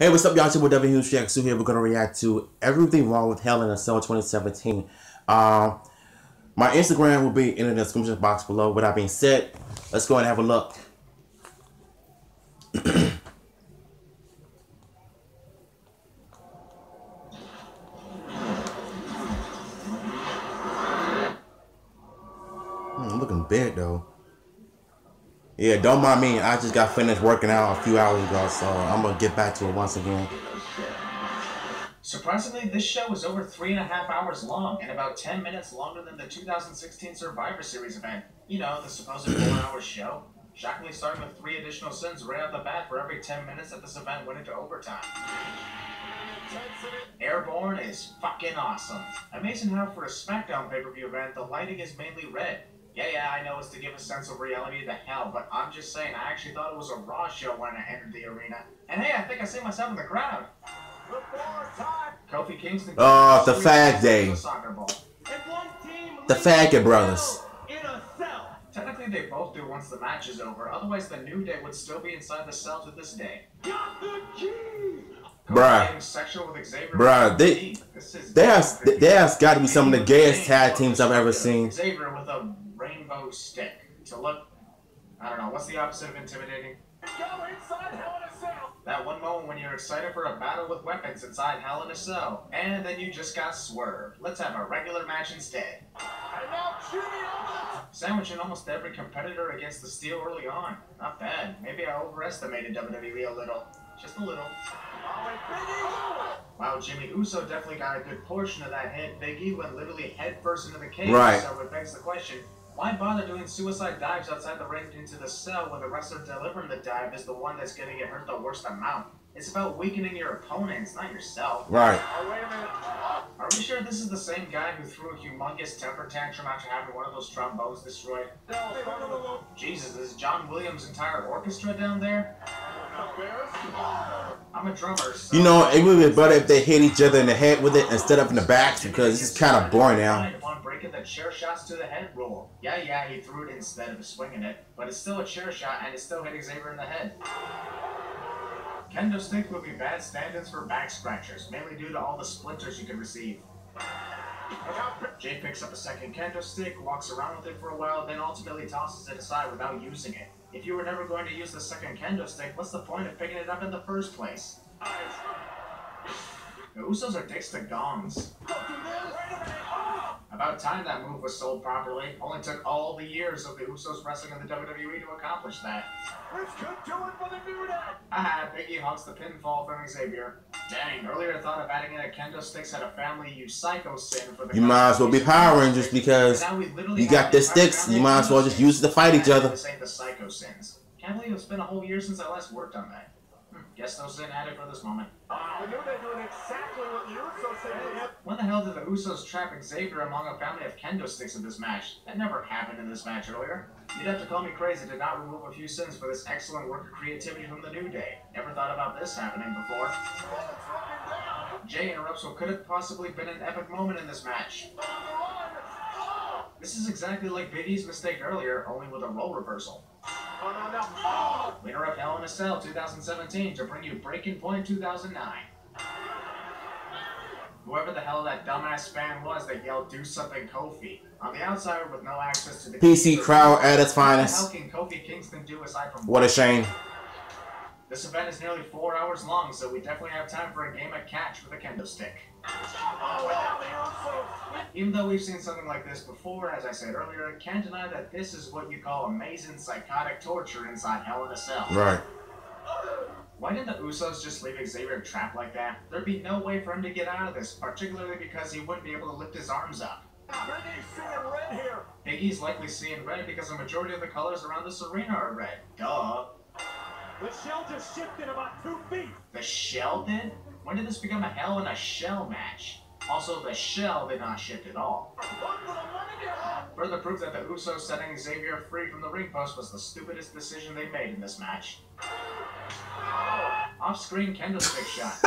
Hey, what's up, y'all? It's your boy Devin Hughes React. So here we're gonna react to everything wrong with Hell in a Cell 2017. My Instagram will be in the description box below. With that being said, let's go and have a look. I'm looking big though. Yeah, don't mind me. I just got finished working out a few hours ago, so I'm gonna get back to it once again. Surprisingly, this show was over 3.5 hours long and about 10 minutes longer than the 2016 Survivor Series event. You know, the supposed 4-hour show. Shockingly starting with 3 additional sins right off the bat for every 10 minutes that this event went into overtime. Airborne is fucking awesome. Amazing how for a SmackDown pay-per-view event, the lighting is mainly red. Yeah, I know it's to give a sense of reality to Hell, but I'm just saying, I actually thought it was a Raw show when I entered the arena. And hey, I think I see myself in the crowd. Kofi Kingston. Oh, the Fag Day. The Faggot Brothers. Technically, they both do once the match is over. Otherwise, the New Day would still be inside the cell to this day. Bruh, they has got to be some of the gayest tag teams I've ever seen. Xavier with a rainbow stick to look, I don't know, what's the opposite of intimidating? Go inside Hell in a Cell. That one moment when you're excited for a battle with weapons inside Hell in a Cell, and then you just got swerved. Let's have a regular match instead. And now sandwiching almost every competitor against the Steel early on. Not bad. Maybe I overestimated WWE a little. Just a little. Wow, Jimmy Uso definitely got a good portion of that hit. Big E went literally head first into the cage. Right. So it begs the question, why bother doing suicide dives outside the ring into the cell when the wrestler delivering the dive is the one that's going to get hurt the worst amount? It's about weakening your opponents, not yourself. Right. Oh, wait a minute. Are we sure this is the same guy who threw a humongous temper tantrum after having one of those trombones destroyed? Jesus, is John Williams' entire orchestra down there? I'm a drummer, so you know, it would be better if they hit each other in the head with it instead of in the back, because this is kind of boring now. On breaking the chair shots to the head rule. Yeah, he threw it instead of swinging it, but it's still a chair shot and it's still hitting Xavier in the head. Kendo stick would be bad stand-ins for back scratchers, mainly due to all the splinters you can receive. Jay picks up a second kendo stick, walks around with it for a while, then ultimately tosses it aside without using it. If you were never going to use the second kendo stick, what's the point of picking it up in the first place? The Usos are dicks to gongs. About time that move was sold properly. Only took all the years of the Usos wrestling in the WWE to accomplish that. Let's get to it for the New Day! Haha, Big E hugs the pinfall from Xavier. Dang, earlier I thought of adding in a kendo sticks at a family you psycho sin for the. You might as well be Power Rangers because you got the sticks. You might as well just use it to fight each other. This ain't the psycho sins. Can't believe it's been a whole year since I last worked on that. Guess no sin added for this moment. The New Day doing exactly what the Usos said. When the hell did the Usos trap Xavier among a family of kendo sticks in this match? That never happened in this match earlier. You'd have to call me crazy to not remove a few sins for this excellent work of creativity from the New Day. Never thought about this happening before. Jay interrupts what could have possibly been an epic moment in this match. This is exactly like Big E's mistake earlier, only with a role reversal. Winner of Hell in a Cell 2017 to bring you Breaking Point 2009. Whoever the hell that dumbass fan was that yelled "Do something, Kofi." On the outside with no access to the PC crowd at its finest. What the hell can Kofi Kingston do aside from? What a shame. This event is nearly 4 hours long, so we definitely have time for a game of catch with a kendo stick. Even though we've seen something like this before, as I said earlier, can't deny that this is what you call amazing psychotic torture inside Hell in a Cell. Right. Why didn't the Usos just leave Xavier trapped like that? There'd be no way for him to get out of this, particularly because he wouldn't be able to lift his arms up. Big E's likely seeing red because the majority of the colors around this arena are red. Duh. The shell just shifted about 2 feet. The shell did? When did this become a Hell in a Shell match? Also, the shell did not shift at all. Further proof that the Usos setting Xavier free from the ring post was the stupidest decision they made in this match. Off-screen kendo stick shot.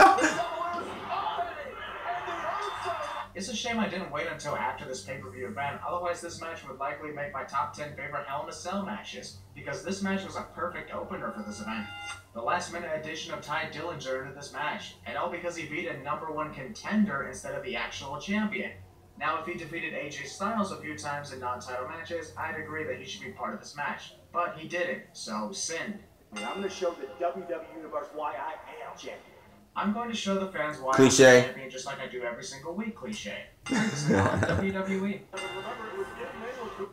It's a shame I didn't wait until after this pay-per-view event, otherwise this match would likely make my top 10 favorite Hell in a Cell matches, because this match was a perfect opener for this event. The last-minute addition of Ty Dillinger into this match, and all because he beat a #1 contender instead of the actual champion. Now, if he defeated AJ Styles a few times in non-title matches, I'd agree that he should be part of this match. But he didn't, so sinned. I'm going to show the WWE Universe why I am champion. I'm going to show the fans why Cliche. I'm champion just like I do every single week, cliche. Previously on WWE.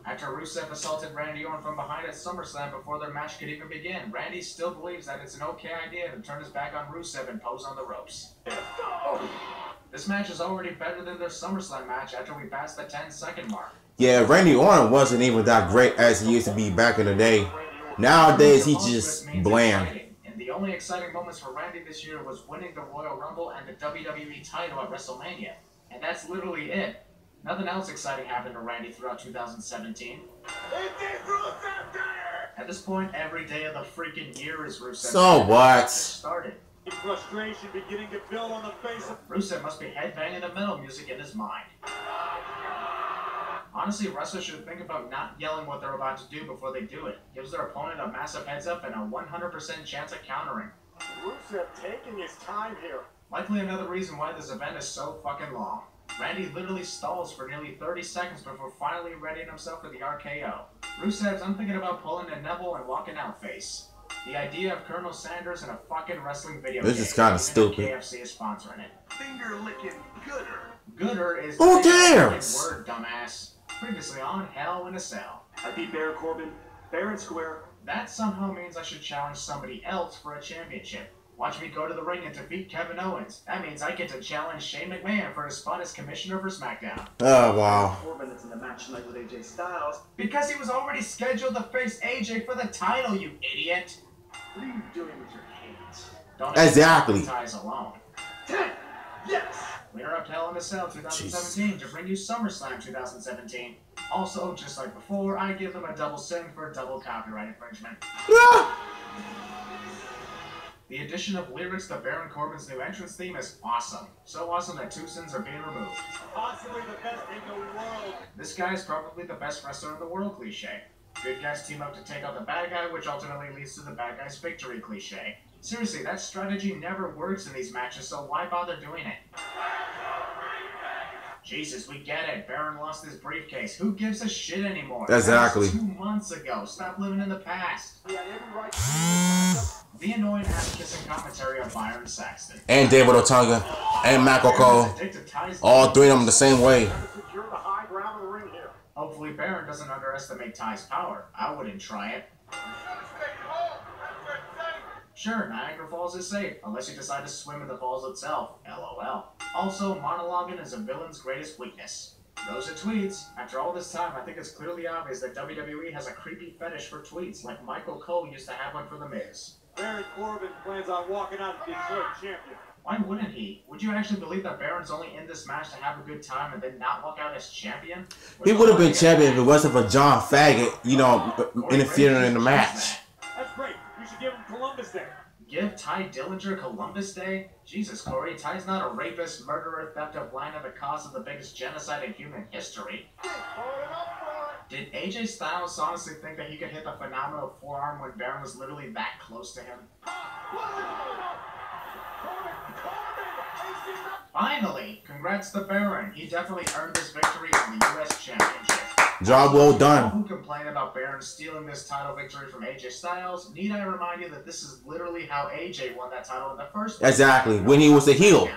After Rusev assaulted Randy Orton from behind at SummerSlam before their match could even begin, Randy still believes that it's an okay idea to turn his back on Rusev and pose on the ropes. This match is already better than their SummerSlam match after we passed the 10-second mark. Yeah, Randy Orton wasn't even that great as he used to be back in the day. Nowadays, he's just bland. And the only exciting moments for Randy this year was winning the Royal Rumble and the WWE title at WrestleMania. And that's literally it. Nothing else exciting happened to Randy throughout 2017. At this point, every day of the freaking year is Rusev. So what? Started. Frustration beginning to build on the face of Rusev must be headbanging the metal music in his mind. Honestly, wrestlers should think about not yelling what they're about to do before they do it. Gives their opponent a massive heads up and a 100% chance of countering. Rusev taking his time here. Likely another reason why this event is so fucking long. Randy literally stalls for nearly 30 seconds before finally readying himself for the RKO. Rusev's I'm thinking about pulling a Neville and walking out face. The idea of Colonel Sanders in a fucking wrestling video This is kind of stupid. KFC is sponsoring it. Finger licking gooder. Gooder is Who the cares? word, dumbass. Previously on Hell in a Cell. I beat Baron Corbin, fair and square. That somehow means I should challenge somebody else for a championship. Watch me go to the ring and defeat Kevin Owens. That means I get to challenge Shane McMahon for his spot as commissioner for SmackDown. Oh, wow. Corbin is in the match tonight with AJ Styles. Because he was already scheduled to face AJ for the title, you idiot. What are you doing with your hands? Don't Exactly. ties alone. 10. Yes. We interrupt Hell in a Cell 2017 to bring you SummerSlam 2017. Also, just like before, I give them a double sin for double copyright infringement. The addition of lyrics to Baron Corbin's new entrance theme is awesome. So awesome that 2 sins are being removed. Possibly the best in the world. This guy is probably the best wrestler in the world cliche. Good guys team up to take out the bad guy, which ultimately leads to the bad guy's victory cliche. Seriously, that strategy never works in these matches, so why bother doing it? Jesus, we get it. Baron lost his briefcase. Who gives a shit anymore? Exactly. That was 2 months ago. Stop living in the past. He had every right to The annoying ass-kissing commentary of Byron Saxton. And David Otunga. And Michael Cole. All 3 of them the same way. secure the high ground of the ring here. Hopefully Baron doesn't underestimate Ty's power. I wouldn't try it. Sure, Niagara Falls is safe, unless you decide to swim in the falls itself. LOL. Also, monologuing is a villain's greatest weakness. Rosa tweets, after all this time, I think it's clearly obvious that WWE has a creepy fetish for tweets, like Michael Cole used to have one for The Miz. Baron Corbin plans on walking out as Detroit champion. Why wouldn't he? Would you actually believe that Baron's only in this match to have a good time and then not walk out as champion? He would have been champion if it wasn't for John Faggot, you know, interfering in the match. That's great. You should give him Columbus Day. Give Ty Dillinger Columbus Day? Jesus, Corey, Ty's not a rapist, murderer, theft of land, or the cause of the biggest genocide in human history. Did AJ Styles honestly think that he could hit the phenomenal forearm when Baron was literally that close to him? Finally! Congrats to Baron. He definitely earned this victory in the U.S. Championship. Job well done. Who complain about Baron stealing this title victory from AJ Styles? Need I remind you that this is literally how AJ won that title in the first place? Exactly, when he was a heel.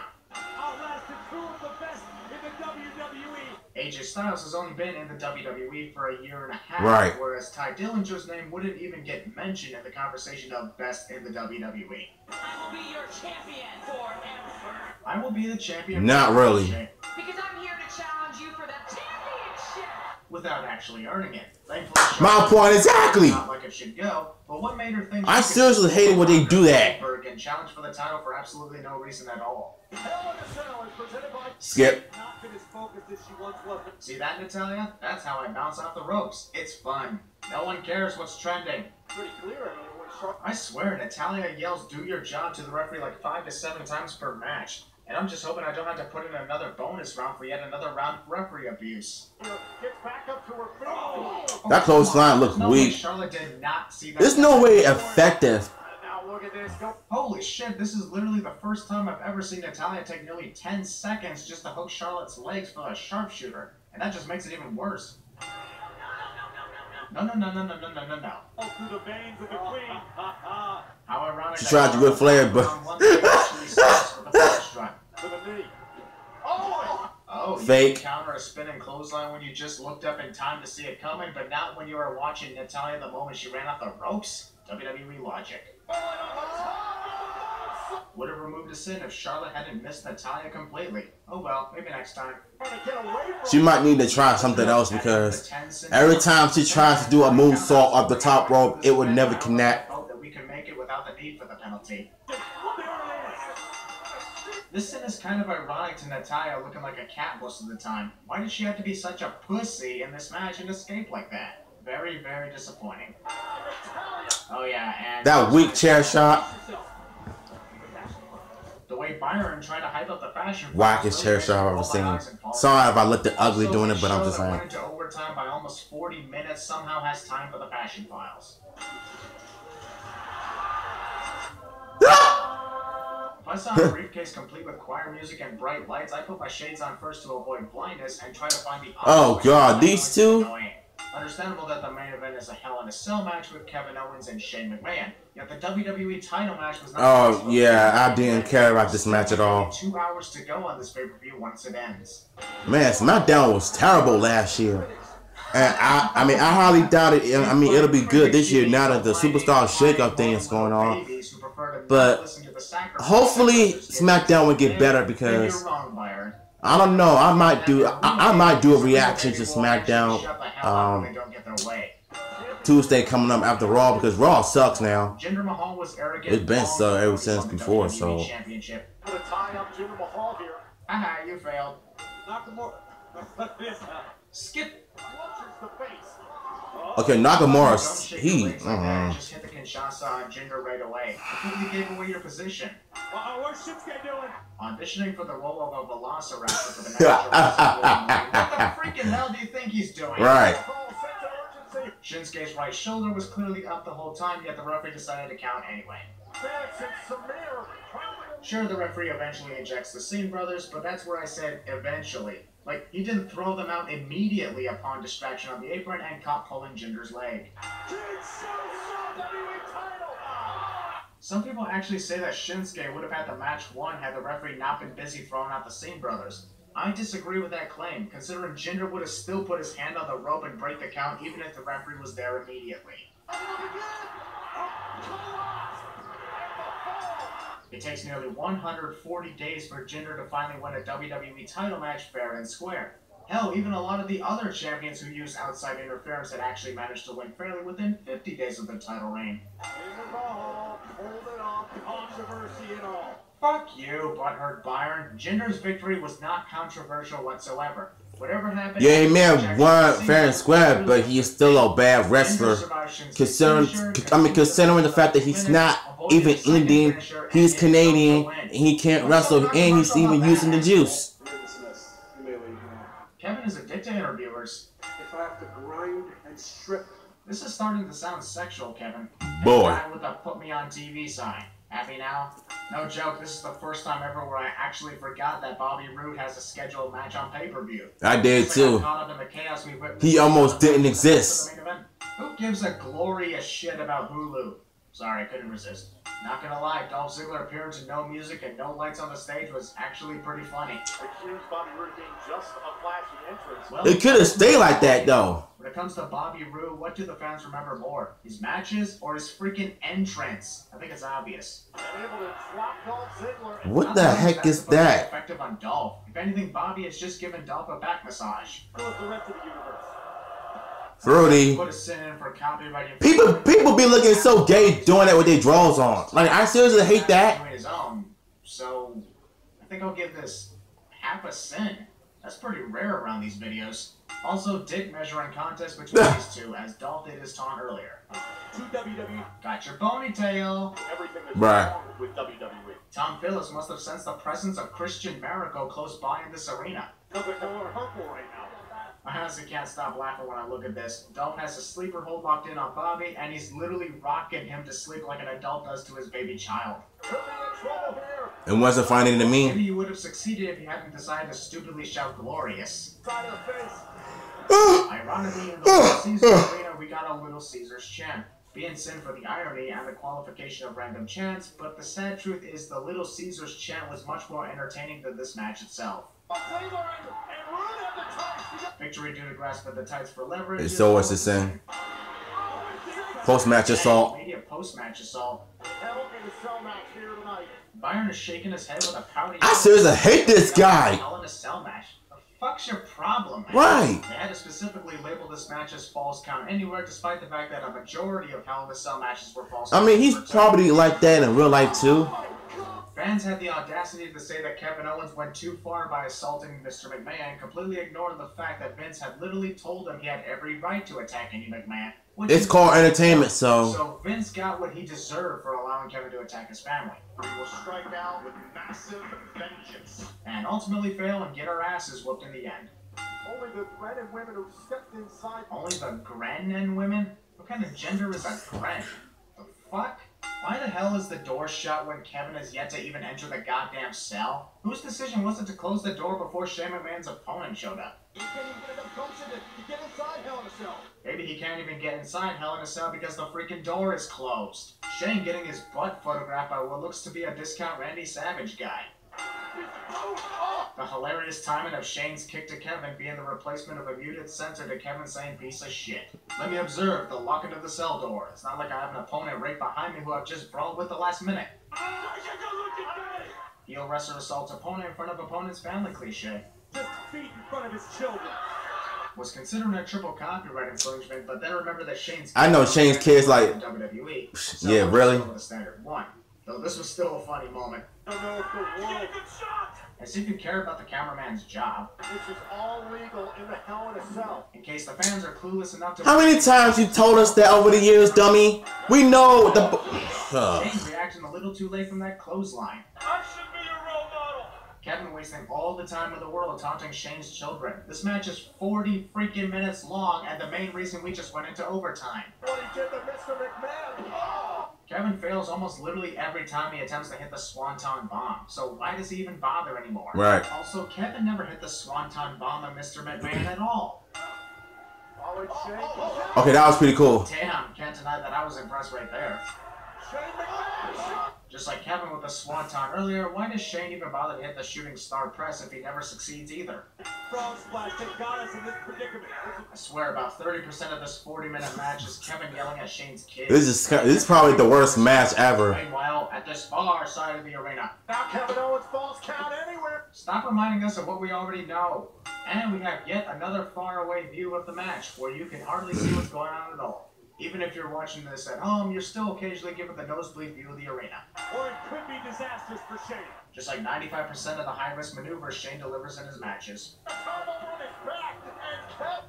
Outlasted 2 of the best in the WWE. AJ Styles has only been in the WWE for a year and a half, Right. Whereas Ty Dillinger's name wouldn't even get mentioned in the conversation of best in the WWE. I will be your champion forever. I will be the champion. Not really. Because I'm here to challenge you for the championship. Without actually earning it. Thankfully, My point exactly. Not like it should go, but what made her think I she could seriously beat hated when they do that. Goldberg and challenge for the title for absolutely no reason at all? Hell in a Cell is presented by Skip. not been as focused as she once was. See that, Natalia? That's how I bounce off the ropes. It's fun. No one cares what's trending. Pretty clear. I mean, when Sharp I swear, Natalia yells "do your job" to the referee like 5 to 7 times per match. And I'm just hoping I don't have to put in another bonus round for yet another round of referee abuse. Gets back up to her feet. Oh. That clothesline looked weak. Charlotte did not see that. There's no way effective. Now look at this. Go. Holy shit, this is literally the first time I've ever seen Natalya take nearly 10 seconds just to hook Charlotte's legs for a sharpshooter. And that just makes it even worse. No. Through the veins of the queen. How ironic. She tried to go Flair, but To the knee. Oh, fake. You counter a spinning clothesline when you just looked up in time to see it coming, but not when you were watching Natalya the moment she ran off the ropes? WWE logic. Would have removed a sin if Charlotte hadn't missed Natalya completely. Oh well, maybe next time. She might need to try something else because every time she tries to do a moonsault off the top rope, it would never connect. Hope that we can make it without the need for the penalty. This sin is kind of ironic to Natalya looking like a cat most of the time. Why did she have to be such a pussy in this match and escape like that? Very, very disappointing. Oh yeah, and That weak chair shot. the way Byron tried to hype up the fashion. Wackest chair shot I've ever seen. Sorry if I looked ugly doing it, but I'm just saying. Went into overtime by almost 40 minutes. Somehow has time for the fashion files. If I saw a briefcase complete with choir music and bright lights, I put my shades on first to avoid blindness and try to find the. Oh god, these two? Understandable that the main event is a Hell in a Cell match with Kevin Owens and Shane McMahon. Yet the WWE title match was not. Oh yeah, I didn't care about this match at all. 2 hours to go on this pay-per-view once it ends. Man, SmackDown was terrible last year. And I mean, I highly doubt it. I mean, it'll be good this year now that the Superstar Shakeup thing is going on. But hopefully SmackDown will get better because I don't know. I might do a reaction to SmackDown Tuesday coming up after Raw because Raw sucks now. It's been so ever since before. So Haha, you failed. Skip. okay, Nakamura, he. Just hit the Kinshasa on Jinder right away. You gave away your position. What's Shinsuke doing? Auditioning for the role of a velociraptor for the next show. What the freaking hell do you think he's doing? Right. Shinsuke's right shoulder was clearly up the whole time, yet the referee decided to count anyway. Sure, the referee eventually ejects the Singh brothers, but that's where I said eventually. Like, he didn't throw them out immediately upon distraction on the apron and caught pulling Jinder's leg. Some people actually say that Shinsuke would have had the match won had the referee not been busy throwing out the Singh brothers. I disagree with that claim, considering Jinder would have still put his hand on the rope and break the count even if the referee was there immediately. It takes nearly 140 days for Jinder to finally win a WWE title match fair and square. Hell, even a lot of the other champions who use outside interference had actually managed to win fairly within 50 days of the title reign. Fuck you, butthurt Byron. Jinder's victory was not controversial whatsoever. Whatever happened... Yeah, he may have won fair and square, but he is still a bad wrestler. Considering the fact that he's not even Indian, he's Canadian, and he can't wrestle, and he's even using the juice. Kevin is addicted to interviewers. If I have to grind and strip. This is starting to sound sexual, Kevin. Boy. And with the put me on TV sign. Happy now? No joke, this is the first time ever where I actually forgot that Bobby Roode has a scheduled match on pay-per-view. I did too. He almost didn't exist. Who gives a glorious shit about Hulu? Sorry, I couldn't resist. Not gonna lie, Dolph Ziggler appearing to no music and no lights on the stage was actually pretty funny. Accused Bobby Roode being just a flashy entrance. Well, It could have stayed like that though. When it comes to Bobby Roode, what do the fans remember more? His matches or his freaking entrance? I think it's obvious. What the heck is that? Effective on Dolph. If anything, Bobby has just given Dolph a back massage. Fruity. Put a sin in for copyright. People be looking so gay doing that with their drawers on. Like, I seriously hate that. His own. So, I think I'll give this half a sin. That's pretty rare around these videos. Also, dick measuring contest between these two, as Dolph did his taunt earlier. to WWE. Got your ponytail. Everything that's Right. wrong with WWE. Tom Phillips must have sensed the presence of Christian Miracle close by in this arena. Look at Miller Hurtful right now. I honestly can't stop laughing when I look at this. Dome has a sleeper hold locked in on Bobby, and he's literally rocking him to sleep like an adult does to his baby child. Could be in trouble here. And wasn't finding to Maybe me. you would have succeeded if you hadn't decided to stupidly shout glorious. Side of the face. Ironically, in the Little Caesars arena, we got a Little Caesars chant. Being sin for the irony and the qualification of random chants, but the sad truth is the Little Caesars chant was much more entertaining than this match itself. Victory due to grasp of the tights for leverage. It's always the same. Post-match assault. Media post-match assault. Hell in a Cell match here tonight. Byron is shaking his head with a pouty. I seriously hate this guy. Hell in a Cell match. The fuck's your problem, man? Right. They had to specifically label this match as Falls Count Anywhere, despite the fact that a majority of Hell in a Cell matches were Falls Count. I mean, he's probably like that in real life too. Fans had the audacity to say that Kevin Owens went too far by assaulting Mr. McMahon, completely ignoring the fact that Vince had literally told him he had every right to attack any McMahon. It's called entertainment, so. So Vince got what he deserved for allowing Kevin to attack his family. We will strike out with massive vengeance. And ultimately fail and get our asses whooped in the end. Only the men and women who stepped inside. Only the Gren women? What kind of gender is a Gren? The fuck? Why the hell is the door shut when Kevin has yet to even enter the goddamn cell? Whose decision was it to close the door before Shane McMahon's opponent showed up? He can't even get enough gumption to get inside Hell in a Cell. Maybe he can't even get inside Hell in a Cell because the freaking door is closed. Shane getting his butt photographed by what looks to be a discount Randy Savage guy. The hilarious timing of Shane's kick to Kevin being the replacement of a muted censor to Kevin saying piece of shit. Let me observe the lock into the cell door. It's not like I have an opponent right behind me who I've just brawled with the last minute. Heel wrestler assaults opponent in front of opponent's family cliche. Just feet in front of his children. Was considering a triple copyright infringement, but then remember that Shane's I know Shane's kids like. WWE. Yeah, really? The standard one. Though this was still a funny moment. I don't know if the world. As if you care about the cameraman's job. This is all legal in the Hell in a Cell. In case the fans are clueless enough to. How many times you told us that over the years, dummy? We know the. Shane's reacting a little too late from that clothesline. I should be your role model. Kevin wasting all the time in the world taunting Shane's children. This match is 40 freaking minutes long, and the main reason we just went into overtime. What he did to Mr. McMahon. Oh. Kevin fails almost literally every time he attempts to hit the Swanton Bomb, so why does he even bother anymore? Right. Also, Kevin never hit the Swanton Bomb on Mr. McMahon at all. Oh, it's Shane. Okay, that was pretty cool. Damn, can't deny that I was impressed right there. Shane McMahon. Just like Kevin with the Swanton earlier, why does Shane even bother to hit the shooting star press if he never succeeds either? Frog splash that got us in this predicament. I swear about 30% of this 40-minute match is Kevin yelling at Shane's kids. This is probably the worst match ever. Meanwhile, at this far side of the arena. Now Kevin Owens Falls Count Anywhere. Stop reminding us of what we already know. And we have yet another faraway view of the match where you can hardly see what's going on at all. Even if you're watching this at home, you're still occasionally given the nosebleed view of the arena. Or it could be disastrous for Shane. Just like 95% of the high-risk maneuvers Shane delivers in his matches.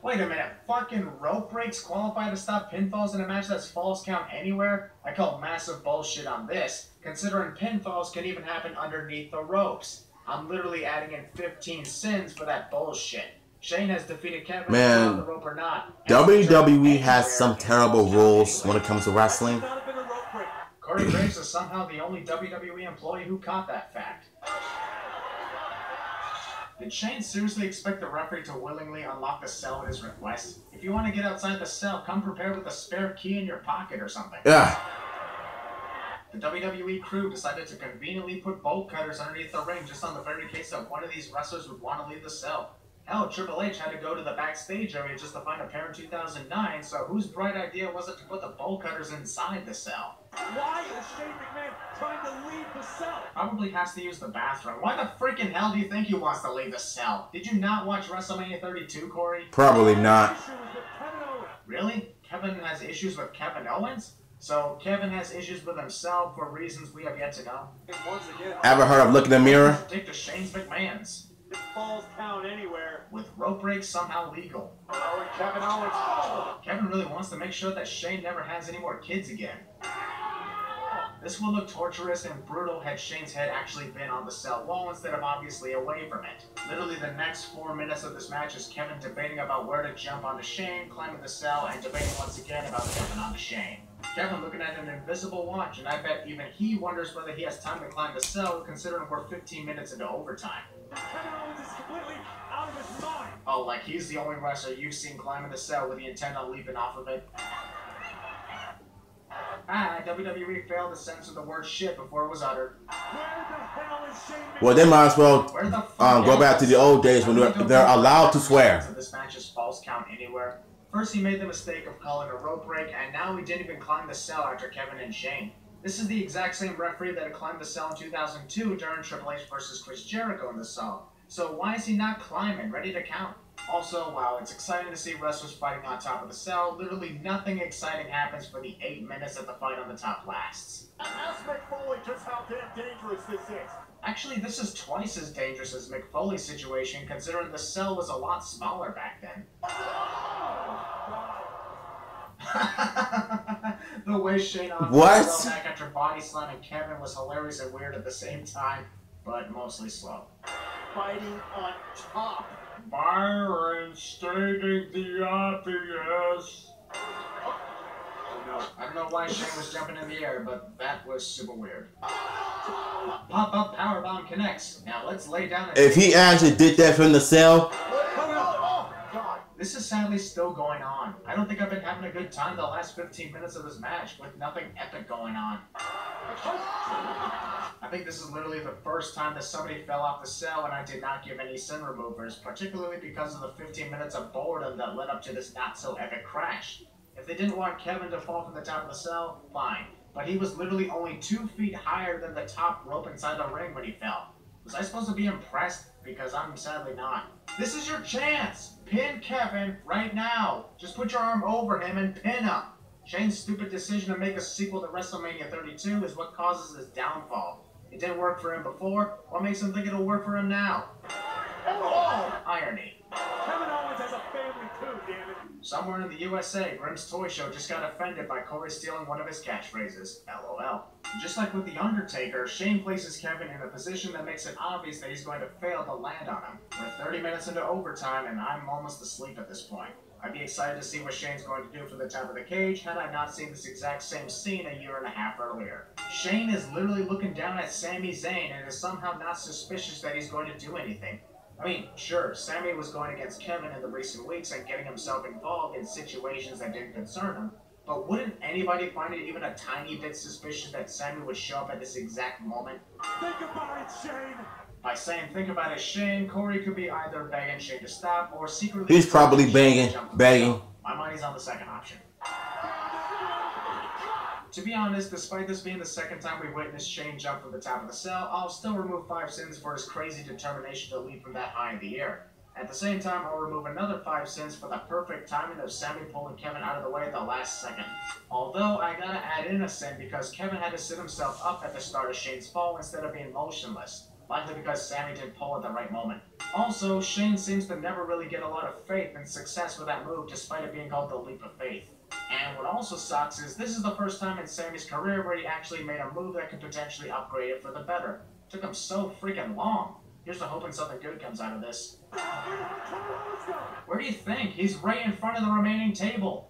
Wait a minute, fucking rope breaks qualify to stop pinfalls in a match that's Falls Count Anywhere? I call massive bullshit on this, considering pinfalls can even happen underneath the ropes. I'm literally adding in 15 sins for that bullshit. Shane has defeated Kevin Man, on the rope or not. WWE has some terrible rules when it comes to wrestling. Corey Graves is somehow the only WWE employee who caught that fact. Did Shane seriously expect the referee to willingly unlock the cell at his request? If you want to get outside the cell, come prepared with a spare key in your pocket or something. Yeah. The WWE crew decided to conveniently put bolt cutters underneath the ring just on the very case that one of these wrestlers would want to leave the cell. Hell, Triple H had to go to the backstage area just to find a pair in 2009, so whose bright idea was it to put the bolt cutters inside the cell? Why is Shane McMahon trying to leave the cell? Probably has to use the bathroom. Why the freaking hell do you think he wants to leave the cell? Did you not watch WrestleMania 32, Corey? Probably not. Really? Kevin has issues with Kevin Owens? So Kevin has issues with himself for reasons we have yet to know? Once again, Ever heard of Look in the Mirror? Take to Shane McMahon's. Falls Count Anywhere. With rope breaks break somehow legal. Oh, Kevin Owens. Oh. Kevin really wants to make sure that Shane never has any more kids again. This would look torturous and brutal had Shane's head actually been on the cell wall instead of obviously away from it. Literally the next 4 minutes of this match is Kevin debating about where to jump onto Shane, climbing the cell, and debating once again about jumping onto Shane. Kevin looking at an invisible watch, and I bet even he wonders whether he has time to climb the cell considering we're 15 minutes into overtime. Kevin Owens is completely out of his mind. Oh, like he's the only wrestler you've seen climbing the cell with the intent on leaping off of it? WWE failed to censor the word shit before it was uttered. Where the hell is Shane? Well, they might as well go back to the old days when they're allowed to swear. This match's false count anywhere. First, he made the mistake of calling a rope break, and now he didn't even climb the cell after Kevin and Shane. This is the exact same referee that climbed the cell in 2002 during Triple H versus Chris Jericho in the cell. So why is he not climbing, ready to count? Also, while it's exciting to see wrestlers fighting on top of the cell, literally nothing exciting happens for the 8 minutes that the fight on the top lasts. Ask Mick Foley just how damn dangerous this is. Actually, this is twice as dangerous as Mick Foley's situation, considering the cell was a lot smaller back then. The way Shane fell back after body slamming Kevin was hilarious and weird at the same time, but mostly slow. Fighting on top. Byron stating the obvious. Oh no, I don't know why Shane was jumping in the air, but that was super weird. Pop-up powerbomb connects. Now let's lay down. If he actually did that from the cell. This is sadly still going on. I don't think I've been having a good time the last 15 minutes of this match with nothing epic going on. I think this is literally the first time that somebody fell off the cell and I did not give any sin removers, particularly because of the 15 minutes of boredom that led up to this not so epic crash. If they didn't want Kevin to fall from the top of the cell, fine. But he was literally only 2 feet higher than the top rope inside the ring when he fell. Was I supposed to be impressed? Because I'm sadly not. This is your chance! Pin Kevin right now! Just put your arm over him and pin him! Shane's stupid decision to make a sequel to WrestleMania 32 is what causes his downfall. It didn't work for him before. What makes him think it'll work for him now? Oh, irony. Kevin Owens has a family too, damn it. Somewhere in the USA, Grimm's Toy Show just got offended by Corey stealing one of his catchphrases, LOL. Just like with The Undertaker, Shane places Kevin in a position that makes it obvious that he's going to fail to land on him. We're 30 minutes into overtime and I'm almost asleep at this point. I'd be excited to see what Shane's going to do from the top of the cage had I not seen this exact same scene a year and a half earlier. Shane is literally looking down at Sami Zayn and is somehow not suspicious that he's going to do anything. I mean, sure, Sami was going against Kevin in the recent weeks and getting himself involved in situations that didn't concern him, but wouldn't anybody find it even a tiny bit suspicious that Sami would show up at this exact moment? Think about it, Shane! By saying think about it, Shane, Corey could be either begging Shane to stop or secretly... He's probably begging. My money's on the second option. To be honest, despite this being the second time we witnessed Shane jump from the top of the cell, I'll still remove 5 sins for his crazy determination to leap from that high in the air. At the same time, I'll remove another 5 sins for the perfect timing of Sami pulling Kevin out of the way at the last second. Although, I gotta add in a sin because Kevin had to sit himself up at the start of Shane's fall instead of being motionless. Likely because Sami didn't pull at the right moment. Also, Shane seems to never really get a lot of faith and success with that move despite it being called the leap of faith. And what also sucks is this is the first time in Sami's career where he actually made a move that could potentially upgrade it for the better. Took him so freaking long. Here's to hoping something good comes out of this. Where do you think? He's right in front of the remaining table.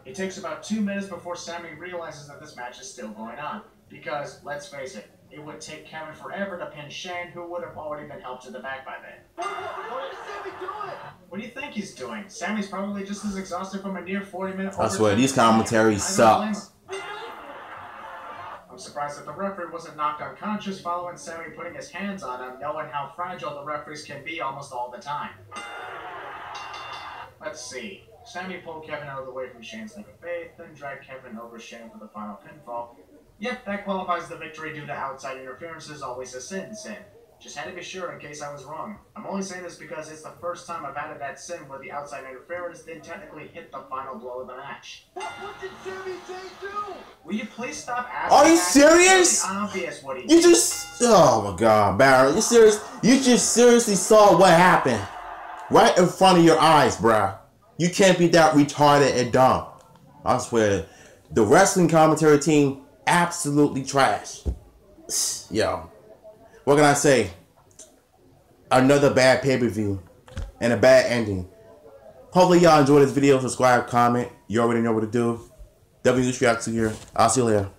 It takes about 2 minutes before Sami realizes that this match is still going on. Because, let's face it, it would take Kevin forever to pin Shane, who would have already been helped to the back by then. What is Sami doing? What do you think he's doing? Sami's probably just as exhausted from a near 40-minute I swear, these commentaries suck. I'm surprised that the referee wasn't knocked unconscious following Sami putting his hands on him, knowing how fragile the referees can be almost all the time. Let's see. Sami pulled Kevin out of the way from Shane's leap of faith, then dragged Kevin over Shane for the final pinfall. Yep, that qualifies the victory due to outside interferences, always a sin. Just had to be sure in case I was wrong. I'm only saying this because it's the first time I've added that sin where the outside interference didn't technically hit the final blow of the match. What did Sami Zayn do? Will you please stop asking? Are you serious? It's really obvious what he You did. just... Oh my god, Barry. You serious? You just seriously saw what happened. Right in front of your eyes, bruh. You can't be that retarded and dumb. I swear. The wrestling commentary team, absolutely trash. Yo. What can I say? Another bad pay-per-view. And a bad ending. Hopefully y'all enjoyed this video. Subscribe, comment. You already know what to do. WNewsReact2 here. I'll see you later.